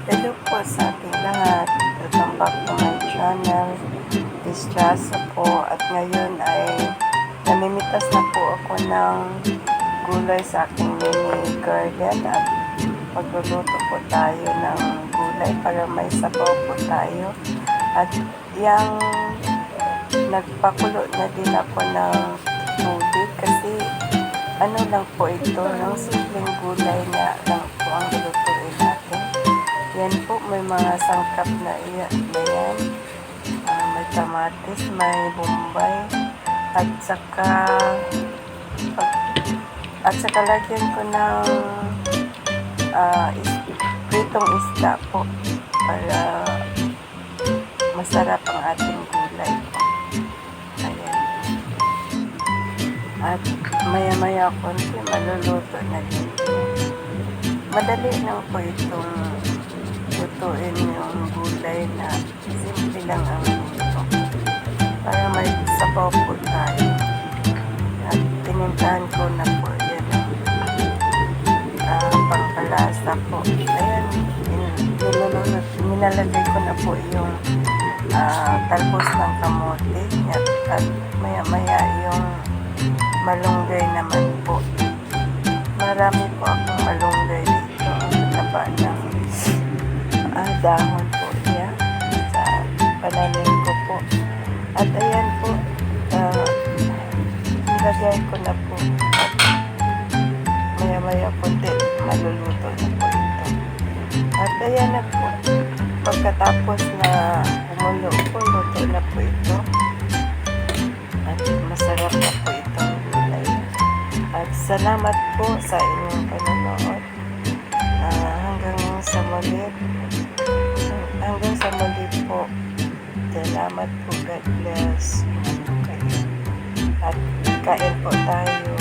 Hello po sa ating lahat. Welcome back to my channel. This Lasso po. At ngayon ay namimitas na po ako ng gulay sa aking mini garden. At magluluto po tayo ng gulay para may sabaw po tayo. At yung nagpakulo na din ako ng tubig kasi ano lang po ito, ng simpleng gulay na lang po ang lutuin natin. Yan po, may mga sangkap na yan. May kamatis, may bombay, at saka lagyan ko ng pritong isda po para masarap ang ating gulay po. Ayan. At maya-maya konti maluluto na din. Madali lang po itong lutuin yung gulay na simple lang ang luto para may sabaw po tayo. At tinimplahan ko na po yan pangpalasa po. Ayan, nilalagay ko na po yung talbos ng kamote at maya-maya yung malunggay naman po. Marami po akong malunggay dito. Ang taba ng dahon po niya sa pananim ko po. At ayan po, nilagay ko na po. At maya-maya po din, maluluto na po ito. At ayan na po, pagkatapos na kumulo po, luto na po ito. At masarap na po itong gulay. At salamat po sa inyong panonood. Hanggang sa muli po. Salamat po. God bless. At kain po tayo.